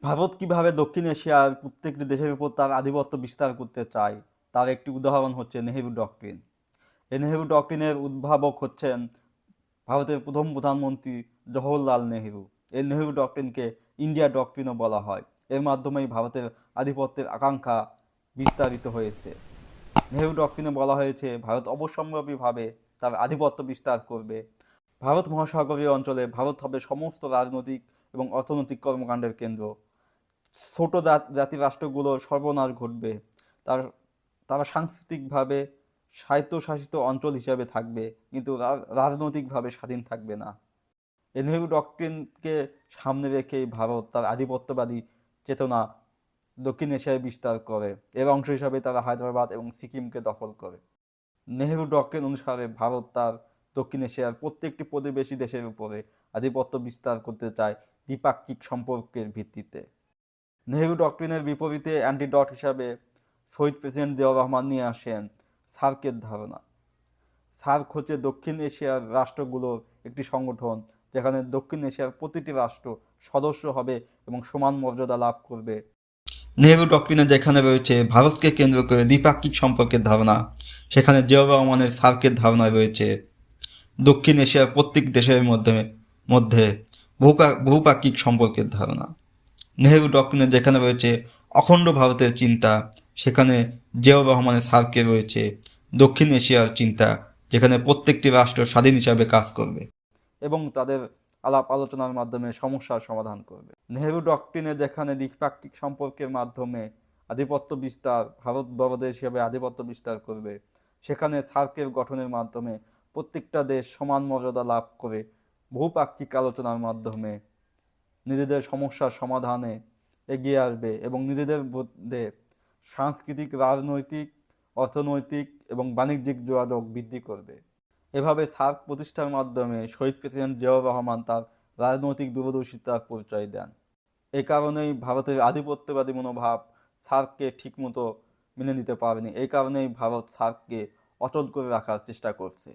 ভারত কিভাবে দক্ষিণ এশিয়ার প্রত্যেকটি দেশের উপর তার আধিপত্য বিস্তার করতে চায় তার একটি উদাহরণ হচ্ছে নেহেরু ডক্ট্রিন। এই নেহেরু ডক্ট্রিনের উদ্ভাবক হচ্ছেন ভারতের প্রথম প্রধানমন্ত্রী জওহরলাল নেহেরু। এই নেহেরু ডক্ট্রিনকে ইন্ডিয়া ডক্ট্রিনও বলা হয়। এর মাধ্যমেই ভারতের আধিপত্যের আকাঙ্ক্ষা বিস্তারিত হয়েছে। নেহেরু ডক্ট্রিনে বলা হয়েছে ভারত অবশ্যম্ভাবীভাবে তার আধিপত্য বিস্তার করবে। ভারত মহাসাগরীয় অঞ্চলে ভারত হবে সমস্ত রাজনৈতিক এবং অর্থনৈতিক কর্মকাণ্ডের কেন্দ্র। ছোট জাতি রাষ্ট্রগুলোর সর্বনাশ ঘটবে। তার তারা সাংস্কৃতিকভাবে স্বায়ত্তশাসিত অঞ্চল হিসেবে থাকবে, কিন্তু রাজনৈতিকভাবে স্বাধীন থাকবে না। এই নেহেরু ডক্ট্রিনকে সামনে রেখেই ভারত তার আধিপত্যবাদী চেতনা দক্ষিণ এশিয়ায় বিস্তার করে। এর অংশ হিসাবে তারা হায়দ্রাবাদ এবং সিকিমকে দখল করে। নেহেরু ডক্ট্রিন অনুসারে ভারত তার দক্ষিণ এশিয়ার প্রত্যেকটি প্রতিবেশী দেশের উপরে আধিপত্য বিস্তার করতে চায় দ্বিপাক্ষিক সম্পর্কের ভিত্তিতে। নেহেরু ডক্ট্রিনের বিপরীতে অ্যান্টিডট হিসাবে শহীদ প্রেসিডেন্ট জিয়াউর রহমান নিয়ে আসেন সার্কের ধারণা। সার্ক হচ্ছে দক্ষিণ এশিয়ার রাষ্ট্রগুলোর একটি সংগঠন, যেখানে দক্ষিণ এশিয়ার প্রতিটি রাষ্ট্র সদস্য হবে এবং সমান মর্যাদা লাভ করবে। নেহেরু ডক্ট্রিনে যেখানে রয়েছে ভারতকে কেন্দ্র করে দ্বিপাক্ষিক সম্পর্কের ধারণা, সেখানে জিয়াউর রহমানের সার্কের ধারণা রয়েছে দক্ষিণ এশিয়ার প্রত্যেক দেশের মধ্যে বহুপাক্ষিক সম্পর্কের ধারণা। নেহেরু ডক্ট্রিনে যেখানে রয়েছে অখণ্ড ভারতের চিন্তা, সেখানে জিয়াউর রহমানের সার্কে রয়েছে দক্ষিণ এশিয়ার চিন্তা, যেখানে প্রত্যেকটি রাষ্ট্র স্বাধীন হিসাবে কাজ করবে এবং তাদের আলাপ আলোচনার মাধ্যমে সমস্যার সমাধান করবে। নেহেরু ডক্ট্রিনে যেখানে দ্বিপাক্ষিক সম্পর্কের মাধ্যমে আধিপত্য বিস্তার, ভারত বড় দেশ হিসেবে আধিপত্য বিস্তার করবে, সেখানে সার্কের গঠনের মাধ্যমে প্রত্যেকটা দেশ সমান মর্যাদা লাভ করে বহুপাক্ষিক আলোচনার মাধ্যমে নিজেদের সমস্যার সমাধানে এগিয়ে আসবে এবং নিজেদের মধ্যে সাংস্কৃতিক, রাজনৈতিক, অর্থনৈতিক এবং বাণিজ্যিক যোগাযোগ বৃদ্ধি করবে। এভাবে সার্ক প্রতিষ্ঠার মাধ্যমে শহীদ প্রেসিডেন্ট জিয়াউর রহমান তার রাজনৈতিক দূরদর্শিতার পরিচয় দেন। এই কারণেই ভারতের আধিপত্যবাদী মনোভাব সার্ককে ঠিকমতো মেনে নিতে পারেনি। এই কারণেই ভারত সার্ককে অচল করে রাখার চেষ্টা করছে।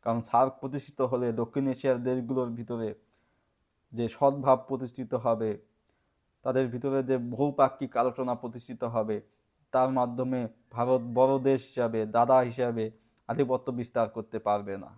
কারণ সার্ক প্রতিষ্ঠিত হলে দক্ষিণ এশিয়ার দেশগুলোর ভিতরে যে সদ্ভাব প্রতিষ্ঠিত হবে, তাদের ভিতরে যে বহুপাক্ষিক আলোচনা প্রতিষ্ঠিত হবে, তার মাধ্যমে ভারত বড় দেশ হিসাবে, দাদা হিসাবে আধিপত্য বিস্তার করতে পারবে না।